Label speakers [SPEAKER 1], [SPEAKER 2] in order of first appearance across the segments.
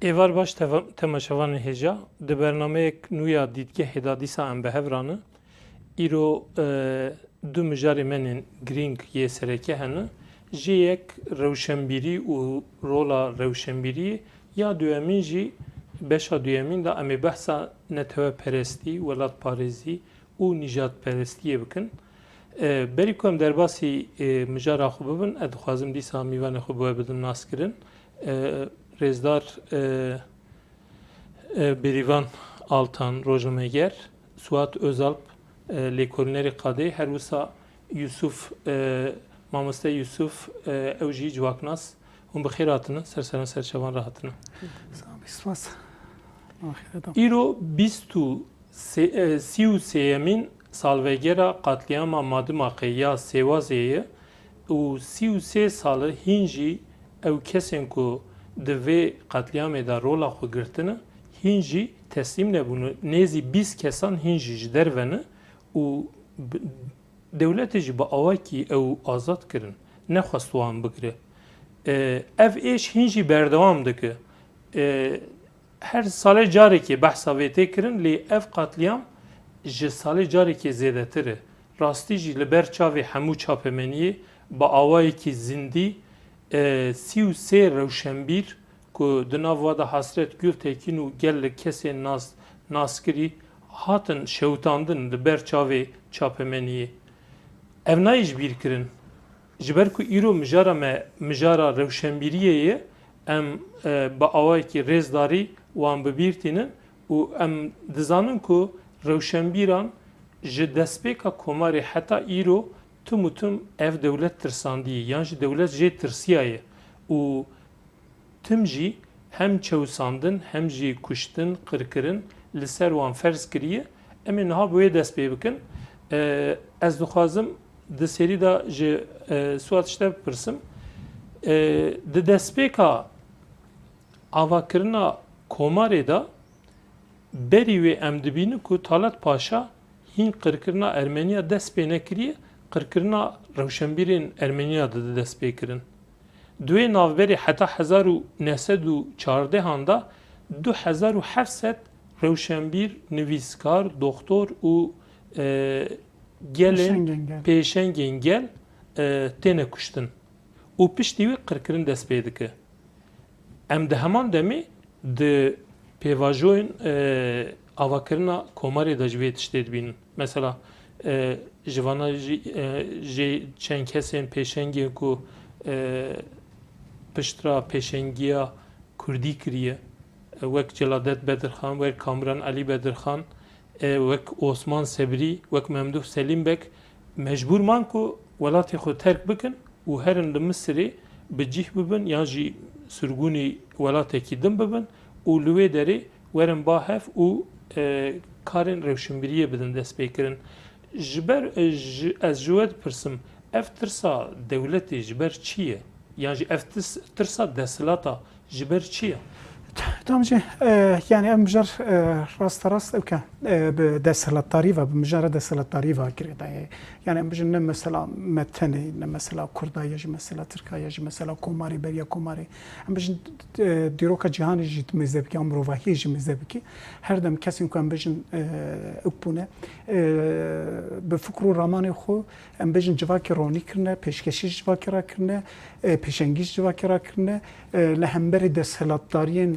[SPEAKER 1] Evar baş temaşavan heja de bernameyek nuya didgeh dadîsa em behevranı îro du mijarê menên girîng yê sereke hene ji yek rewşenbîrî û rola rewşenbîriyê ya duyemîn jî beşa duyemîn de em ê behsa netewperestî, welatparêzî û nîjadperestiyê bikin. Berî ku em derbasî mijara xwe bibin, ez dixwazim dîsa mîvanê xwe bi we bidim naskirin. Rêzdar Berivan Altan Rojnameger, Suat Özalp Lêkolînerê Qadê, her wisa Yusuf Mamoste Yusuf ew jî civaknas hûn bi xêr hatine, serseran serçevan re hatine. Îro bîst û sî û sêyemîn salvegera qatliyama Madim Aqê ya Sêwazê ye û sî û sê sal hîn jî ew kesên ku di vê qatliyamê de rola xwe girtine hîn jî teslîm nebûne. Nêzî 20 kesan hîn jî ji derve ne û dewletê jî bi awakî ew azad kirin. Nexwest wan bigire. Ev êş hîn jî berdewam dike. Her salê carekê behsa vê tê kirin lê ev qatliyam ji salê carekê zêdetir e. Rastî jî li ber çavê hemû çapemeniyê bi awayekî zindî sî û sê rewşenbîr ku di nav wa de Hasret Gültekin û gelek kesên naskirî hatin şewtandin li ber çavê çapemeniyê. Ev nayê ji bîr kirin. Ji ber ku îro mijara me mijara rewşenbîriyê ye em bi awayekî rêzdarî wan bi bîr tînin û em dizanin ku rewşenbîran ji destpêka komarê heta îro tim û tim ev dewlet tirsandiyê yan jî dewlet jê tirsiyaye û tim jî hem çewsandin hem jî kuştin, qirkirin li ser wan ferz kiriye em ê niha bi wê dest pê bikin. Ez dixwazim di serî de ji Suat tişte bipirsim. Di destpêka avakirina komarê de berî wê em dibînin ku Talat Paşa hîn qirkirina Ermeniya dest pê nekiriye, qirkirina rewşenbîrên Ermeniya de dest pê kirin. Duê navberê heta 1914 da 2700 rewşenbîr, nivîskar, doktor û gelên pêşengên gel têne kuştin. û piştî wê qirkirin dest pê dike. Em di heman demê di pêvajoyên avakirina komarê de ji vê tiştê dibînin. Mesela ji vana jê çend kesên pêşengê ku piştra pêşengiya Kurdî kiriye wek Celadet Bedirxan, wek Kamran Ali Bedirxan, wek Osman Sebrî, wek Memduh Selîm Bek mecbûr man ku welatê xwe terk bikin û herin li Misrê bi cih bibin yan jî surgûnê welatekî din bibin û li wê derê werin bahev û karên rewşenbîriyê bidin dest pê kirin. Ji ber ez ji we dipirsim ev tirsa dewletê ji ber çi ye? Yani ev tirsa desthilata ji ber çi ye?
[SPEAKER 2] Tamam yani em mijar rast evke bi desthilatdarî ve bi mijara desthilatdarî ve girêdaye. Yani em bijin ne mesela Metenê, ne mesela Kurdaya jî mesela Tirkaya jî mesela Komarê beriya Komarê. Em bijin dîroka cîhanê jî mêzebikî ya mirovahiyê jî mêzebikî. Her dem kesên ku em bijin ew bûne bi fikr û ramanê xwe em bijin civakê ronî kirine, pêşkêşî ji civakê re kirine, pêşengî ji civakê re kirine, li hemberî desthilatdariyên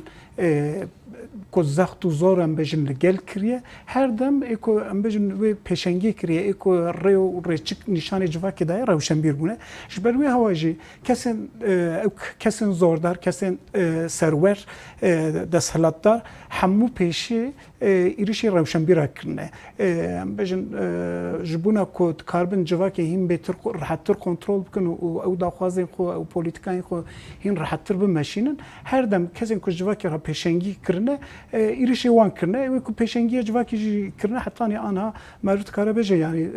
[SPEAKER 2] ku zext û zor em bijin li gel kiriye her dem eko em bijin wê pêşengî kiriye eko rê û rêçik nîşanê civakê de ye rewşenbîr bûne ji ber wê hewa jî kesên zordar kesên serwer desthilatdar hemû pêşî êrişî rewşenbîra kirine em bijin ji bûna ku dikarbin civakê hîn bêtir rihettir kontrol bikin û ew daxwazên xwe ew polîtîkayên xwe hîn rihettir bimeşînin her dem kesên ku civakê re pêşengî kirin kirine irişi wan kirine ve ku peşengiye civaki jî kirine heta ne ana merut karabeje yani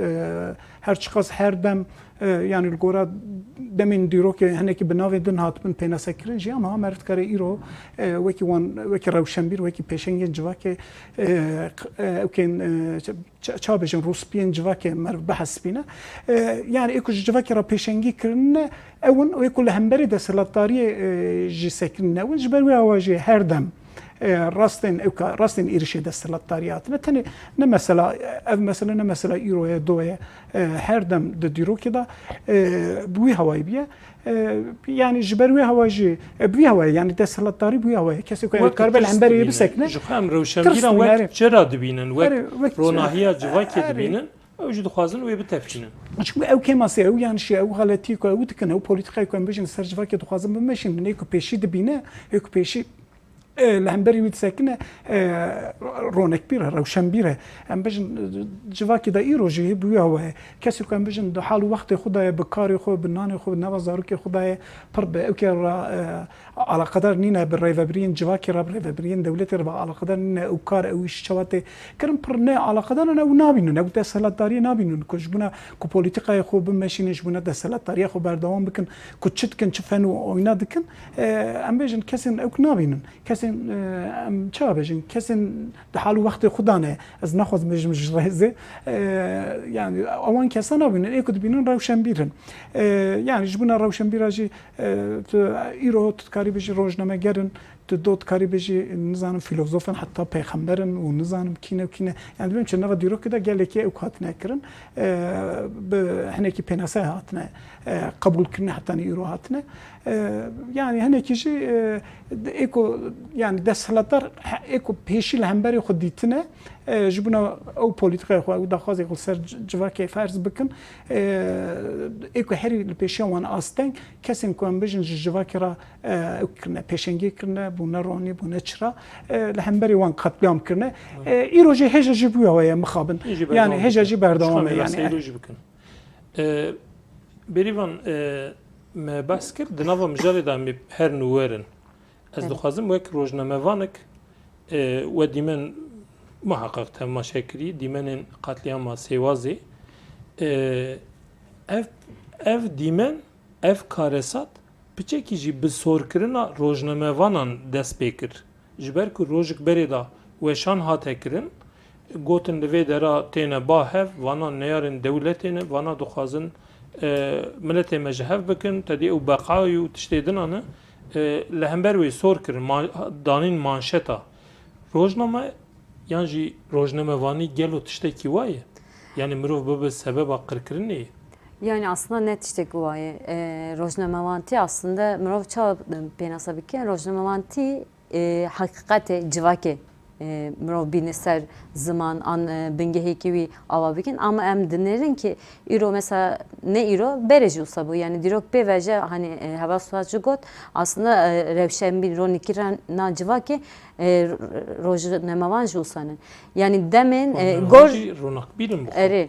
[SPEAKER 2] her çıkas her dem yani gora demin dîrok hinekî bi navê din hatibin pênasekirin jî ama merut kare îro wekî wan wekî rewşenbîr wekî pêşengiyên civakê evkên çabêjin rûspiyên civakê meriv bihespîne yani êku ji civakê re pêşengî kirine ewin wêku li hemberî desthilatdariyê jî sekirîne ewin ji ber wê awa jî her dem rastên êrişê desthilatdariyê hatine tenê ne mesela ev mesela ne mesela îroye doye her dem di dîrokê da bi wî hewayî biye yani ji ber wê hewa jî bi wî hewayê yani desthilatdarî bi wî hewayê kesê ku dikaribe li hemberî bisekine
[SPEAKER 1] ji em rewşenbîran wek çira dibînin wek ronahiya civakê dibînin ew jî dixwazin wê bitevkînin.
[SPEAKER 2] Çünkü ew kêmasê ew yani şî ew xeletî ku ew dikin ew polîtikayê ku em bijin ser civakê dixwazin bimeşînin ê ku pêşî dibîne ê ku pêşî li hemberî wî disekine ronekbîr e rewşenbîr e em bijin civakê de îro jî bi wî hewayê kesê ku em bijin di hal û wextê xwe de ye bi karê xwe bi nanê xwe bi nava zarokê xwe de ye pir bi ewkê re alaqedar nîne bi rêveberiyên civakê re bi rêveberiyên dewletê re bi alaqedar nîne ew kar ew îş çewatê kirin pir ne alaqedaran ew nabînin ew desthilatdariyê nabînin ku ji bûna ku polîtikayê xwe bimeşînin ji bûna desthilatdariyê xwe berdewam bikin ku çi dikin çi fen û oyna dikin em bêjin kesên ew nabînin kesên em çawa bêjin kesên di hal û wextê xwe de ne ez naxwazim bêjim ji rêzê yani ewan kesan nabînin ê ku dibînin rewşenbîrin yani ji bûna rewşenbîra jî îro tu dikarî bêjî rojnamegerin tu dot dikarî bêjî nizanim filozofin heta pêxemberin û nizanim kîne kîne yani dibêjim çi nava dîrokê de gelekî ew hatine kirin bi hinekî pênaseyê hatine qebûlkirinê heta îro hatine yani hinekî jî êku yani desthilatdar êku pêşî li hemberî xwe dîtine ji bûna ew polîtikayê xwe ew daxwazê xwe ser civakê ferz bikin êku herî li pêşiya wan asteng kesên ku em bijin ji civakê re ew kirine pêşengî kirine bûne ronî bûne çira li hemberî wan qetliyam kirine îro jî hêja jî bûye weye mixabin yani hêja jî berdewam e yani
[SPEAKER 1] berivan me behs kir di nava mijarê de em her nûwerin ez dixwazim wek rojnamevanek we dîmen muheqeq temaşekirî dîmenên qetliyama Sêwazê ev dîmen ev karesat piçekî jî bi sorkirina rojnamevanan dest pê kir ji ber ku rojik berê da weşan hate kirin gotin li vê dera têne bahev vana neyarên dewletê ne vana dixwazin milletê me ji hev bikin tedî ew beqayî û tiştê dinan e li hember wê sor kirin danîn manşeta rojname yan jî rojnamevanî gelo tiştekî waye yani mirov bibe sebeba qirkirinê
[SPEAKER 3] yani aslında net tiştek waye rojnamevanti aslında mirov çawa pênasa bike rojnamevanti hakikate civakê mirov bîne ser ziman an bingehekî wî ava bikin ama em dinerin ki îro mesela ne îro bere jî wisa bû yani dîrok pê veje hani heva swacı got aslında rewşenbîr ronîkîrana civakê rojnamevan jî wisanin yani demin gor
[SPEAKER 1] ronakbîrin
[SPEAKER 3] erê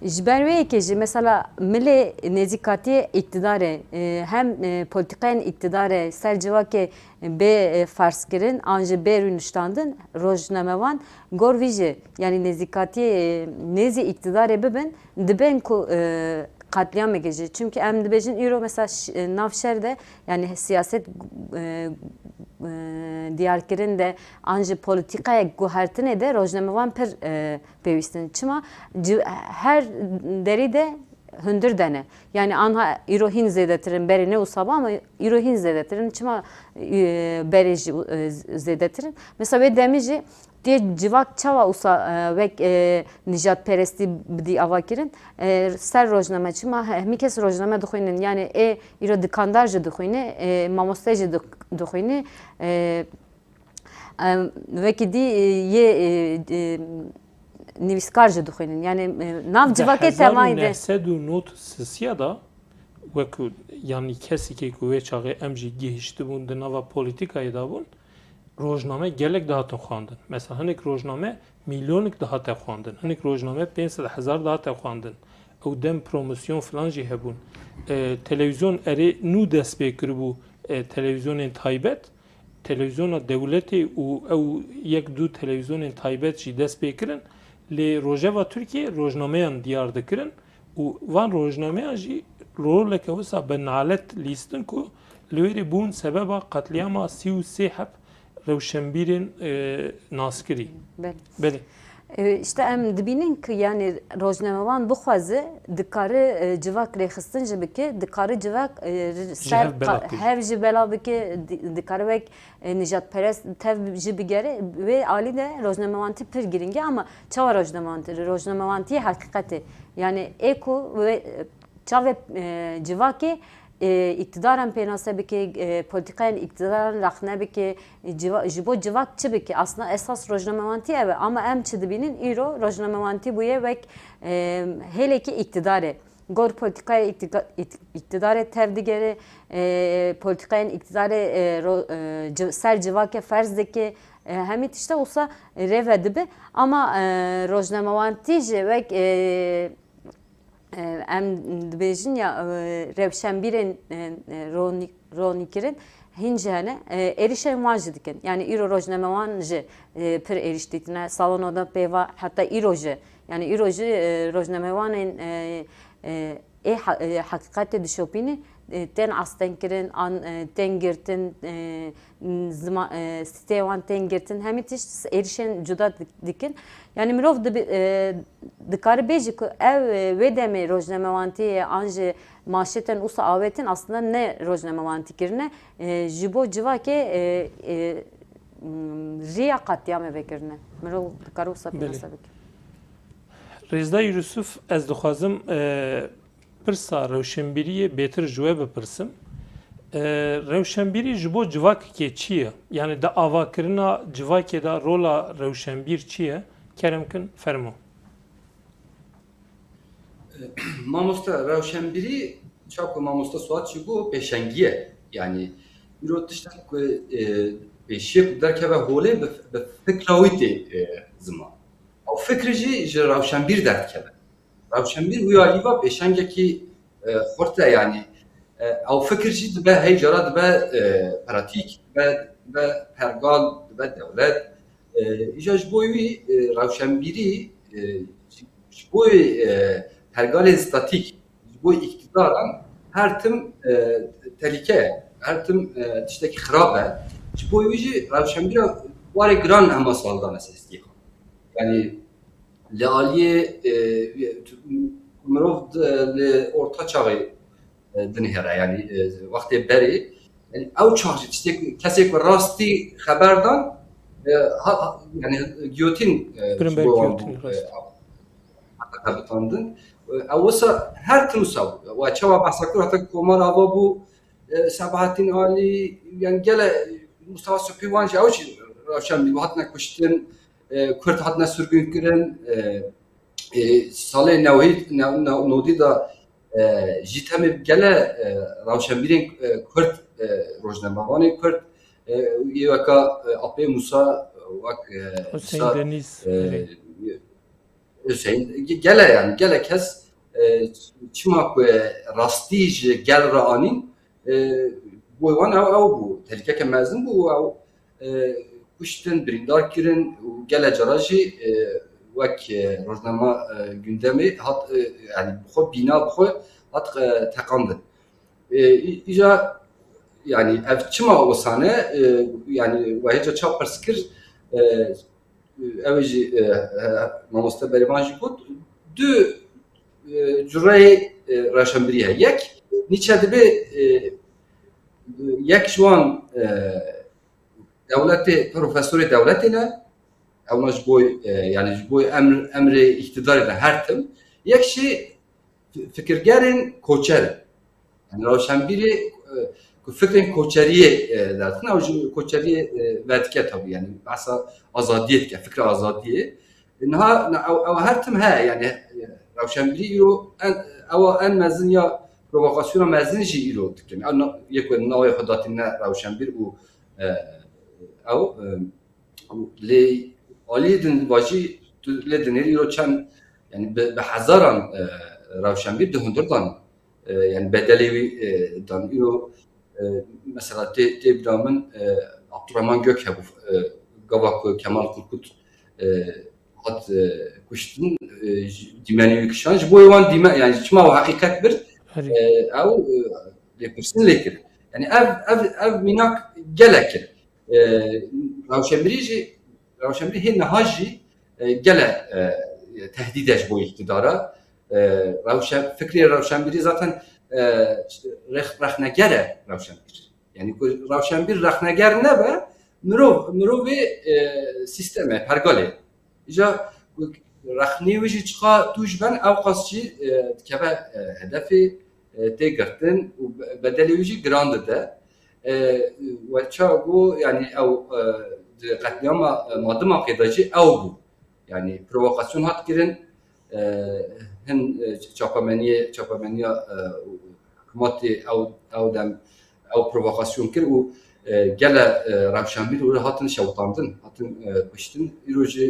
[SPEAKER 3] ji ber wê yekê jî mesela milê nêzîkatiyê îktidarê hem polîtikayên îktidarê ser civakê bê farskirin an ji bê rûniştandin rojnamevan gor vî jî yani nêzîkatiyê nêzî îktidarê bibin dibên ku katliamê jî çünkü em dibêjin îro mesela nav şerde yani siyaset diyarkirin de an ji polîtikaya guhertinê de rojnamevan pir pêwîstin çima her derî de hundir dene yani anha îro hîn zêdetirin berê ne wisa ama îro hîn zêdetirin çima berê jî zêdetirin mesela wê demê jî diye civak çawa usa vek nijatperestî bidî ava kirin ser rojname çima hemî kes rojname dixwînin yani îro dikandar jî dixwîne mamoste jî dixwîne vekî dî yê nivîskar jî dixwînin yani nav civakê temayî de
[SPEAKER 1] sed û not sisiya da wekû yani kesekê ku wê çaxê em jî gihîştibûn di nava polîtikayê da bûn rojname gelek daha te xwandin. Mesela hinek rojname milyonik daha te xwandin. Hinek rojname 500,000 daha te xwandin. Ew dem promosyon falan jî hebûn. Televizyon erê nû dest pê kiribû televizyonên taybet televizyona devleti û ew yek du televizyonên taybet jî dest pê kirin lê Rojava Türkiye rojnameyan diyar dikirin û van rojnameyan jî roleke wisa bi nalet lîstin ku li wêrê bûn sebeba qetliyama 33 heb rewşenbîrên naskirî. Belê.
[SPEAKER 3] İşte em dibînin ku yani rojnamevan bixwaze dikare civak rêxistin jî bike, dikare civak ser hev jî bela bike, dikare wek nijadperest tev jî bigere ve alî de rojnamevantî pir giring e ama çawa rojnamevantî hakikatê yani eko ve çavê civakê iktidaran pênase bike, politikayên iktidaran raxne bike, ji bo civak çi bike? Aslında esas rojnamevantî ev e ama em çi dibînin îro rojnamevantî bûye wek hêlekî iktidarê. Gor politikaya iktidarê tev digere, politikayên iktidarê ser civakê ferz dike, hemî tişta olsa rêve dibe ama rojnamevantî jî wek em dibêjin ya rewşenbîrên ronîkirin hîn jî hene êrişên wan jî dikin. Yani îro rojnamewan jî pir êriş dîtine salona pêva heta îro jî yani îro jî rojnamewanên hakikatê dişopînê tên asten kirin, tên girtin, stê wan tên girtin hemî tişt êrişên cuda dikin. Yani mirov dikare bêjî ku ev wê demê rojnamevantiyê an jî maşetên wisa awêtin aslında ne rojnamevantî kirine ji bo civakê riya qetiyamê vekirine. Mirov dikare wisa pênase bike.
[SPEAKER 1] Rêzdayî Yusuf ez dixwazim pirsa rewşenbîriyê bêtir ji we bipirsim. Rewşenbîrî ji bo civakekê çi ye? Yani di avakirina civakê de rola rewşenbîr çi ye? Keremkin fermo.
[SPEAKER 4] Mamosta rewşenbîrî çaku mamosta Suat çi bu pêşengiye. Yani îro tiştek ku pêşiye derkeve holê bi fikra wî tê zima. Ew fikir jî ji rewşenbîr derdikeve. Rewşenbîr wî alîva pêşengekî xurt e yani ew fikir jî dibe hey cara dibe pratik, dibe pergal, dibe dewlet. İja ji bo wî rewşenbîrî ji bo pergalên statîk, ji bo iktidaran her tim tehlike ye, her tim tiştekî xirab e. Ji bo wî jî rewşenbîra warê giran hema saldan esastî. Yani li aliyê mirov li orta çaxê dinêre yani wextê berê yani ew çax jî tiştek kesek ku rastî xeber dan yani giyotin kabitandın. Awsa her tim sav. Ve çava bahsakur hatta komar ava bu Sabahattin Ali yani gele Mustafa Sopivan jawş rewşenbîr hatne kuştin Kürt hatne sürgün kirin salê nodî da jî temê gele rewşenbîrên Kürt rojnamevanên Kürt weka Apê Musa
[SPEAKER 1] Hüseyin Deniz
[SPEAKER 4] Hüseyin gele yani gele kes çima ku rastî ji gel re anîn bu wan ew bû tehlikeke mezin bû ew kuştin birîndar kirin û gele cara jî wek rojnama gündemê hat yani xwe bîna bi xwe hat teqandin. İja yani ev çima osane yani wahêca çap pirskir ew jî mamoste berivan jî got du cureyê rewşenbîrî heye. Yek nîçe dibe yek ji wan devletê profesorê devletê ne ew ji bo yani ji bo emrê iktidarê de her tim yek jî fikirgerên koçer e. Yani rewşenbîrê ku fikrên koçeriyê dertin ew ji koçeriyê vedike tabii yani asa azadiyê dike fikra azadiyê niha ew her tim heye yani rewşenbîrî îro ew en mezin ya provokasyona mezin jî îro dikin yek navê xwe datîne rewşenbîr û ew lê aliyê din vajî lê dinêrî îro çend yani bi hezaran rewşenbîr di hundir dan yani bedelê wî dan îro mesela tê bira min Abdurrahman Gök hebu Gavak Kemal Korkut hat kuştun dimeni kışanj bu evan dime yani çima o hakikat bir
[SPEAKER 1] herî
[SPEAKER 4] ev lepirsin lekir. Yani ev minak gelek. Ravşenbiri hin haji gele tehdideş bu iktidara. Fikri Ravşenbiri zaten rahnegere Ravşenbir. Yani Ravşenbir rahneger ne be? Mirovi sisteme pergale. İca rahnevici çıka tuş ben ev kasçı keve hedefi تێگرتن و بەدەلێویژی گراند دەدە وەچاگۆ ینی ئەو قەتلیاما مادما قێداجی ئەو بوو ینی پرۆڤۆکاسیۆن هاتگرن هەن چاپەمەنیە حکومەتی ئەو دەم ئەو پرۆڤۆکاسیۆن کرد و gelê Ravşenbîr û hatin şewtandin hatin kuştin îrojî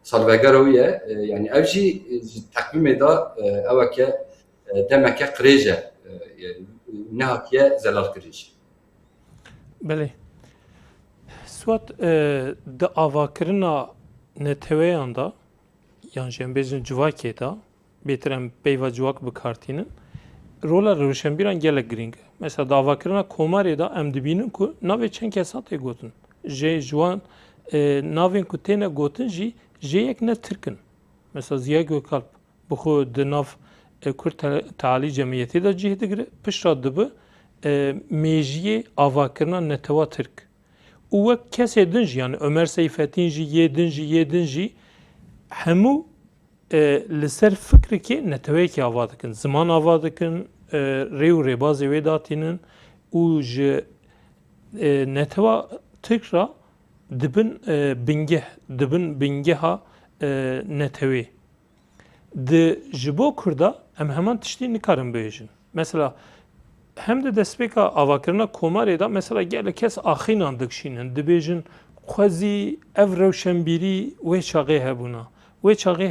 [SPEAKER 4] salvegeroî ye yani ev jî teqvîmê da eweke demeke qirêje nehatiye zelal kirîj.
[SPEAKER 1] Belê. Swat di avakirina neteweyan da yan jî em bêjin civakê da bêtir em peyva civak bikartînin rola rewşenbîran gelek giring e. Mesela di avakirina komarê da em dibînin ku navê çend kesan tê gotin. Jê ji wan navên ku têne gotin jî jê yek ne Tirk in. Mesela Ziya Gökalp bi xwe di nav Kurd Tealî Cemiyetê de cih digire pişta dibe mêjiyê avakirina netewa Tirk. û wek kesê din jî yani Ömer Seyfettin jî yê din jî hemû li ser fikrekê neteweyekê ava dikin. Ziman ava dikin, rê û rêbazê wê datînin û ji netewa Tirk ra dibin bingeha netewê. Di ji bo Kurda em heman tiştî nikarin bêjin. Mesela hem de destpêka avakirina komarê da mesela gelek kes axînan dikşînin dibêjin xwezî ev rewşenbîrî wê çaxê hebûna. Wê çaxê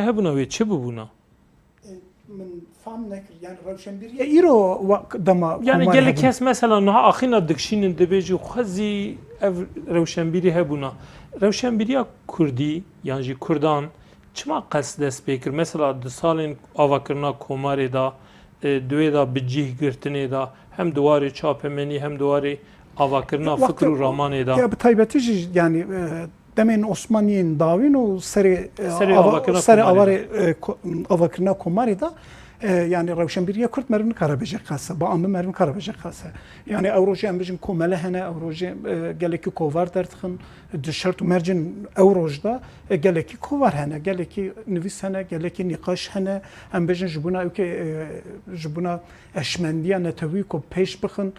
[SPEAKER 1] hebûna wê çi bibûna?
[SPEAKER 2] Min fam nekir yani Ravşenbîriye îro dema
[SPEAKER 1] Yani gelek kes mesela niha axîna dikşînin dibêjî xwezî ev rewşenbîrî hebûna. Rewşenbîriya Kurdî yan jî Kurdan çima qes dest pê kir? Mesela di salên avakirina komarê da duê da bi cih girtinê da hem di warê çapemenî hem di warê avakirina fikr û ramanê da.
[SPEAKER 2] Ya bi taybetî jî yani demên Osmaniyên dawîn û serê avakirina komarê da yani Ravşenbîriya Kurd merivî nikare bêje qase, ba amî merivî nikare bêje qase. Yani ew rojê em bijin komele hene, ew rojê gelekî kovar derdixin, di şert û mercên ew roj da gelekî kovar hene, gelekî nivîs hene, gelekî nîqaş hene, em bijin ji bûna ji bûna eşmendiya netewî ku pêş bixin,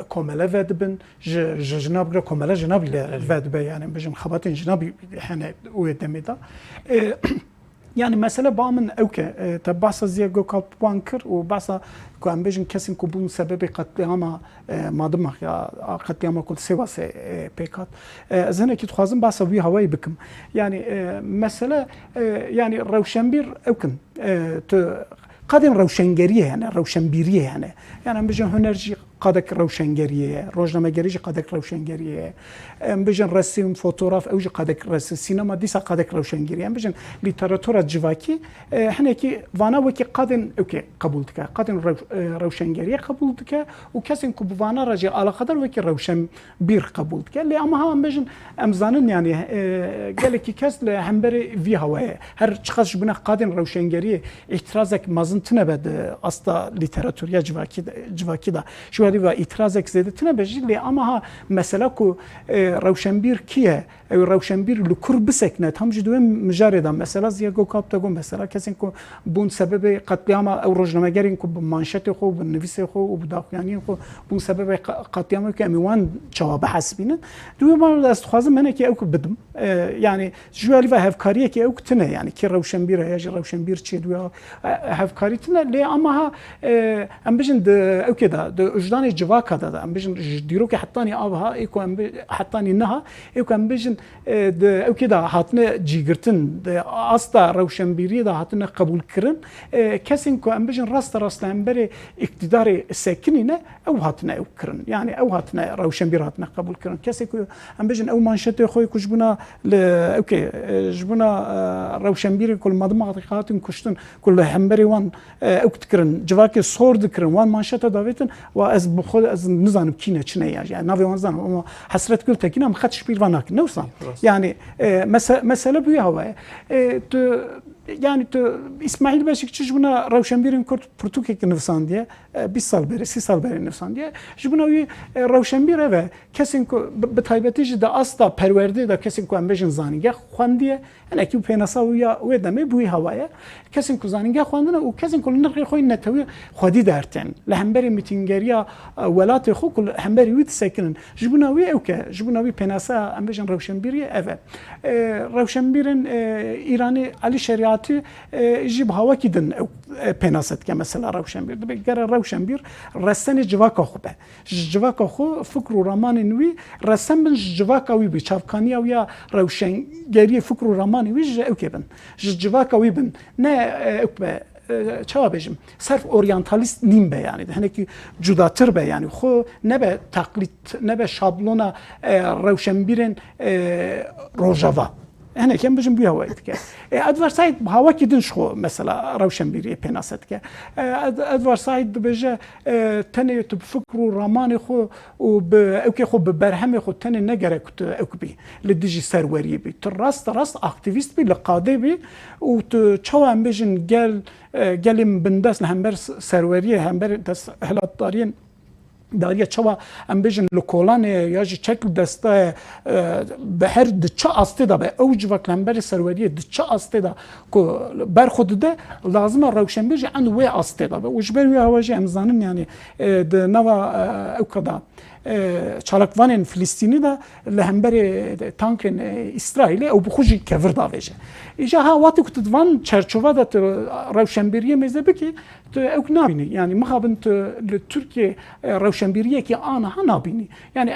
[SPEAKER 2] komele vedibin, ji jinab gire komele jinabî vedibe yani em bijin xebatên jinabî hene wê demê da. Yani mesela bağımın evke tabi bahsa Ziya Gökalp wan kir û bahsa ku em bêjin kesên ku bûn sebebê qetlîama madimak ya qetlîama ku Sêwasê pêk hat ez hinekî dixwazim bahsa wî hewayê bikim. Yani mesele yani Rewşenbîr evkin tu qadên rewşengeriyê hene, rewşenbîriyê hene. Yani em bêjin huner jî qadek rewşengeriyê ye, rojnamegerî jî qadek rewşengeriyê ye. Em bêjin resîm, fotoğraf ew jî qadek resîm, sînema dîsa qadek rewşengerî. Em bêjin lîteratûra civakî hinekî vana wekî qadên evkê qebûl dike, qadên rewşengeriyê qebûl dike û kesên ku bi vana re jî alaqedar wekî rewşenbîr qebûl dike. Lê ama ha em bêjin em zanin yani gelekî kes li hemberê vî hewayê her çiqas ji bûna qadên rewşengeriyê îtirazek mezin tune be di asta lîteratûriya civakî da. Ve itirazek zêdetina bejî lê ama ha mesela ku rewşenbîr kiye ew rewşenbîr li kur bisekne tam jî duwêm mijarê da mesela Ziya Gökalp de got mesela kesên ku bûn sebebê qetlîama ew rojnamegerên ku bi manşetê xwe bi nivîsê xwe û bi daxuyaniyên xwe bûn sebebê qetlîama ku em ê wan çawa bihesbînin duwê wan ez dixwazim hinekî ew ku bidim yani ji we ve hevkariyekê ew tune yani ki rewşenbîr heye ji rewşenbîr çê duya hevkarî tune lê ama ha em bijin di evkê da di حطاني جواكا دا ام بيجن ديروكي حطاني ابها ايكو ام حطاني نها ايكو ام بيجن او كده هاتنا جيگرتن استا روشنبيري دا هاتنا قبول كرن كسين كو ام بيجن راست ام بري اقتدار ساكنينه او هاتنا او كرن يعني او هاتنا روشنبير هاتنا قبول كرن كسي كو ام بيجن او مانشيت خوي كجبنا اوكي جبنا روشنبيري كل مضمضات كشتن كل همبري وان او تكرن جواكي صور ذكرن وان مانشيت داويتن واز بخود از نزانم كينه چنه يعني نافي وان زانم اما حسرت كل تكينا ما خدش بيرفانك نوصل يعني مساله بيها هو يعني تو اسماعیل باشیک جبنا روشنبیرین کرد پرتوکی نفسان دیه 20 سال بره 30 سال بره نفسان دیه جبنا وی روشنبیره و کسی که به تایبەتی دا استا پرورده دا کسی که امبیشن زانیگه خواندیه انا کی پیناسا و دمه بوی هوایه کسی که زانیگه خواندنه و کسی که نرخی خوی نتوی خودی دارتن لهمبری میتینگریا ولات خو کل همبری ویت سکنن جبنا وی اوکه جبنا وی پیناسا امبیشن روشنبیریه اوه روشنبیرین ایرانی علی شریعت جيب هوا كيدن بيناسات كمثلا روشنبير بقرا روشنبير رسن جواكا خوبه جواكا خو فكر روماني نوي رسم من جواكا وي بشافكانيا ويا روشنگري فكر روماني وي اوكي بن جواكا وي بن نه اوكي چاوا بجم صرف اورينتاليست نیم به يعني هنکی جداتر به يعني خو نه به تقلید نه به شابلونا روشنبیرن روجاوا هنا كم بجم بيها وقت كه ادوار سايد هوا كيدنش خو مثلا روشنبيري بيناست كه ادوار سايد بجا تاني تبفكروا رماني خو اوكي خو ببرهم خو تاني نجرك اوكبي لديجي سروري بي تراست اكتيفيست بي لقاضي بي وتشوا ام بجن قال بنداس لهمبر سروري همبر داس هلات دارين داریا چوا ام بجن لکولان یا جی چکل دسته به هر دچه استه دا به اوج و کلمبر سروری دچه استه دا کو بر خود ده لازم روشنبیج عند و استه دا و جبر و هواجی امزانن yani د نوا او کدا چالکوان فلسطینی دا لهمبر تانکن اسرائیل او بخوجی کور دا وجه ایجا ها وقتی که دوان چرچوه دا روشنبیری مزه کی تو اوك نابيني يعني مخابن لتركيا روشنبيريه كي انا نابيني يعني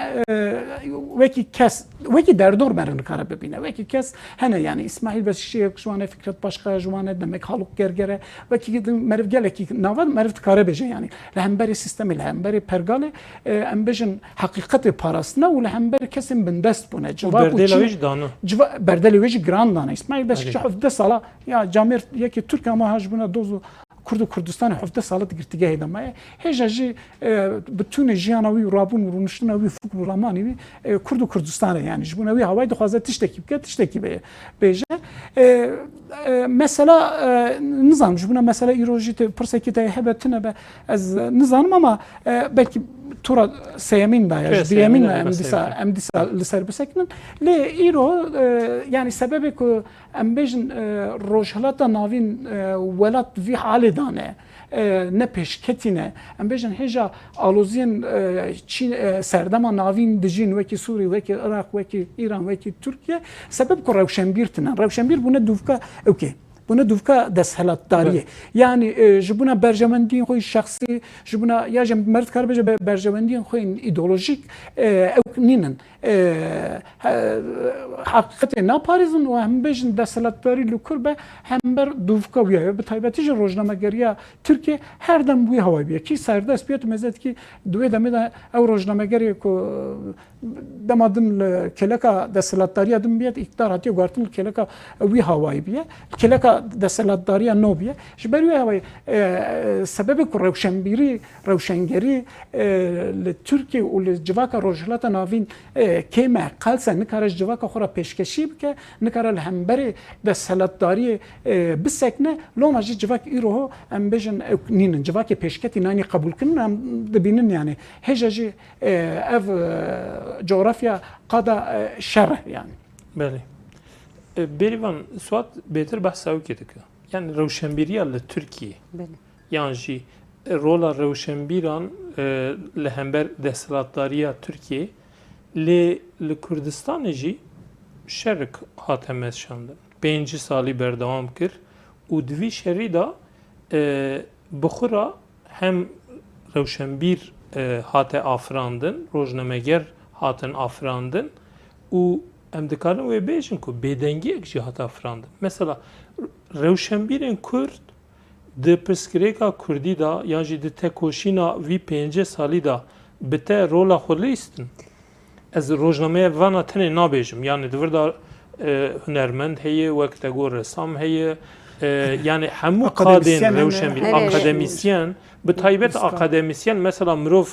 [SPEAKER 2] وكي كاس وكي دردور مرن كار ببينه وكي كاس هنا يعني اسماعيل بس شيء جوانه فكره باشقه جوانه دمك حلق گرگره وكي مرف گلكي ناود مرف كار بجه يعني لهمبري سيستم لهمبري پرگاله ام بجن حقيقه باراسنا ولهمبري كسم بندست بونه
[SPEAKER 1] جواب بردلويج دانو
[SPEAKER 2] بردلويج جراند دانه اسماعيل بس شحف ده سالا يا جامير يكي تركيا ما هاجبونه دوزو كردستان حفظ سالت گرتگاه هدا ما هجاجي بتون جيانوي ورابون ورونشتنوي فكر رماني كردستان يعني جبونوي هواي دخوازه تشتكي بيجه مثلا نظام جبنا مثلا ايروجيت برسكي هبتنا از نظام ما belki tura seyamin da ya diyemin emdisa lisar beseknin le iro yani sebebi ku embejin rojhalata navin velat vi hale dane ne peşketine embejin heja aluzin Çin serdama navin dijin veki Suriye veki Irak veki İran veki Türkiye sebep ku Revşenbir buna duvka okey buna duvka deshelatdariye yani jibuna berjemendiğin koy şahsi jibuna ya jem mert karbeje berjemendiğin koyun ideolojik ninin hakikaten ne parizin ve hem bejin deshelatdari lukurbe hem ber duvka viye be taybetici rojnamegeriya Türkiye her dem bu hava biye ki serdest biyet mezet ki duve demede ev rojnamegeriya ko demadım keleka deshelatdariya dim biyet iktidar hatiye gartın keleka vi havayı biye keleka دستهلاتداری نوبیه جبریه هوای سبب که روشنگری لترکیه و لجواک روجلات ناوین کمه قلسه نکارش جواک خورا پیشکشی بکه نکاره لهمبری دستهلاتداری بسکنه لون اجی جواک ایروه ام بجن نینن جواک پیشکتی نانی قبول کنن ام دبینن yani هجاجی اف جغرافیا قادا شره yani.
[SPEAKER 1] بله. Berivan Suat beter bahsa kedik. Yani Rewşenbîriya li Türkiye. Yani jî rola Rewşenbîran li hember desthilatdariya Türkiye li Kurdistanê jî şerk hat hemezşandin. 5 salî berdewam kir û di vî şerî da bi xwe re hem Rewşenbîr hate afirandin, rojnameger hatin afirandin û em dikarin wê bêjin ku bêdengiyek jî hata afirandin. Mesela rewşenbîrên Kurd di pirsgirêka Kurdî da yan jî di tekoşîna vî 5 salî da bi te rola xwe lîstin. Ez rojnameya vana tenê nabêjim. Yani di vir da hunermend heye, wek te got ressam heye, yani hemû qadên rewşenbîr,
[SPEAKER 3] Evet.
[SPEAKER 1] akademisyen, bi taybet akademisyen mesela mirov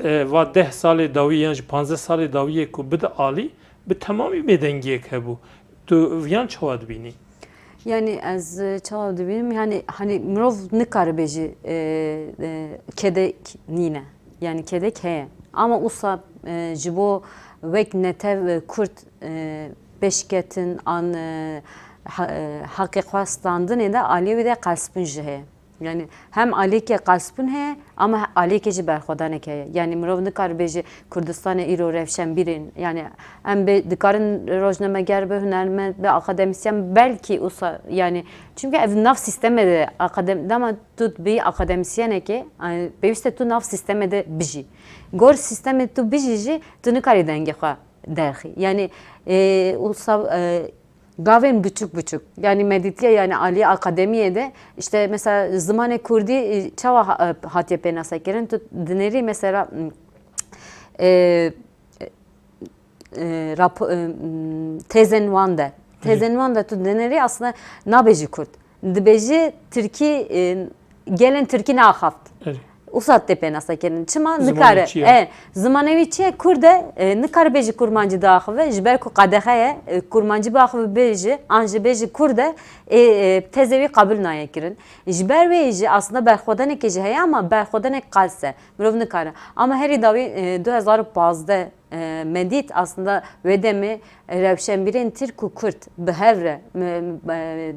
[SPEAKER 1] va 10 salê dawî yan jî 15 salê dawiyê ku bide alî, bi temamî bêdengiyek hebû. Tu viyan çawa dibînî?
[SPEAKER 3] Yani ez çawa dibînim yani hani mirov nikare bêjî kedek nîne. Yani kedek heye. Ama usa ji bo wek netev Kurd peşketin an haqqê xwe standinê de aliyê de qespin jî heye. Yani hem alêkê qespin heye ama alêkê jî berxwedanek heye. Yani mirov nikare bêje Kurdistanê îro rewşenbîrên yani em dikarin rojnameger be hunermend be akademisyen belki usa yani çünkü ev nav sistemê de dema tu bî akademisyenekê pêwîst e tu nav sistemê de bijî. Gor sistemê tu bijî jî tu nikarî dengê xwe derxî. Yani usa gavên buçuk yani meditiye yani Ali Akademiye de işte mesela Zimane Kurdi çava hatiye penasa kirin tu dineri mesela tezenvan da tu dineri aslında nabeji Kurd dibeji Türkiye gelen Türkiye nahaft Usat tepenasa kirin çima nikare Zimaneviçiye Kurde nikare beji kurmancı daxve jber ku qadexeye kurmancı baxve beji anje beji Kurde tezevi kabul naye kirin jber beji aslında berxwedanek ji heye ama berxwedanek qalse mirov nikare ama heri davi 2015 medit aslında vedemi rewşenbîrên Tirk û Kurd bi hevre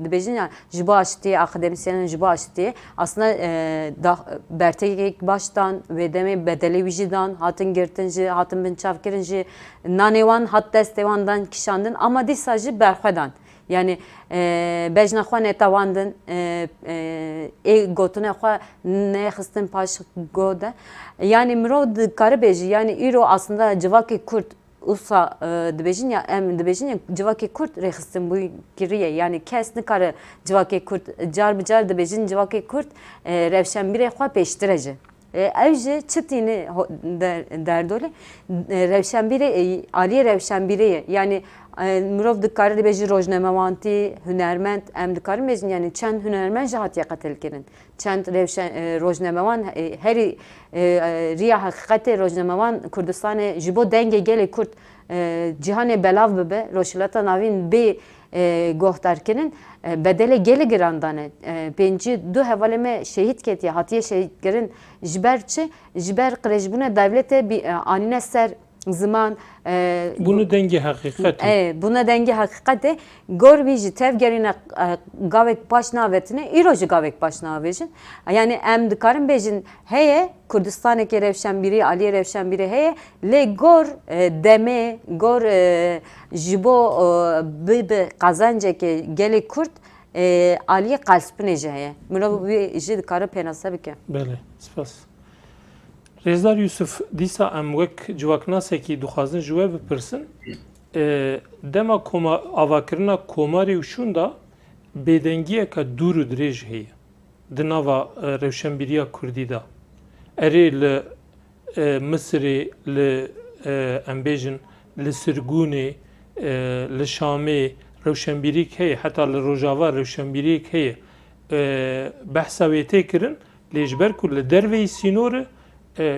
[SPEAKER 3] dibêjin ya ji bo aştiye akademisyenin ji bo aştiye aslında bertekek baştan vedemi bedelê wî jî dan hatin girtin jî hatin bin çavkirin jî nanê wan hat destê wan dan kişandin ama dîsa jî berxwedan. Yani bejna xwe netewandin gotine xwe nexistin paş gode. Yani mirov dikare bêjî yani îro aslında civakê Kurd usa dibêjin ya em dibêjin ya civakê Kurd rêxistin bû kiriye yani kes nikare civakê Kurd car bi car dibêjin civakê Kurd rewşenbîrê xwe pêştire jî. Ev jî çi tîne derdolê rewşenbîrê aliyê rewşenbîrê yani mirov dikare dibêjî rojnamewantî hunermend em dikarin bêjin yani çend hunermend jî hatiye qetil kirin çend rojnamewan herî riya heqîqetê rojnamewan Kurdistanê ji bo dengê gelê Kurd cîhanê belav bibe rojhilata navîn bê gohdarkirin bedelê gelê girandan e pêncî du hevalê me şehîd ketiye hatiye şehîd kirin ji ber çi ji ber qirêjbûna devletê anîne ser zaman
[SPEAKER 1] bunu denge hakikati.
[SPEAKER 3] Buna denge hakikati gor wî jî tevgerîne gavek baş navetine îro jî gavek baş navêjin. Yani em dikarin bêjin heye Kurdistanekê rewşenbîrî aliyê rewşenbîrî heye lê gor demê gor ji bo bi qazancekê gelê Kurd aliyê qalspinê jî heye. Mirov wî jî dikare pênasa bike.
[SPEAKER 1] Belê, spas. Rêzdar Yusuf dîsa em wek civaknasekî dixwazin ji we bipirsin dema avakirina komarê û şûn da bêdengiyeka dûr û dirêj heye di nava rewşenbîriya Kurdî da. Erê li Misirê li em bêjin li Sirgûnê li Şamê rewşenbîrîk heye heta li Rojava rewşenbîriyek heye behsa wê tê kirin lê ji ber ku li derveyî sînorê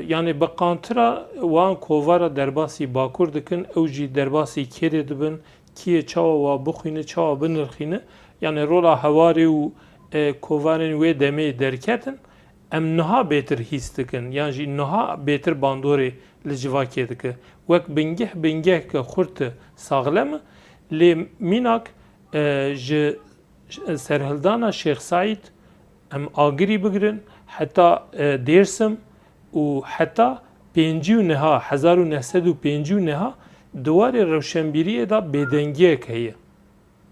[SPEAKER 1] yani bi qantira wan kovara derbasî Bakur dikin ew jî derbasî Kêrê dibin kîyê çawa wa bixwîne çawa binirxîne yani rola hewarê û kovarên wê demê derketin em niha bêtir hîs dikin yan jî niha bêtir bandorê li civakê dike wek bingeh ke xurt saxlem lê mînak ji serhildana Şêx Saîd em agirî bigirin heta Dêrsim û heta pêncî û niha 1905 niha duwarê rewşenbîriyê da bêdengiyek heye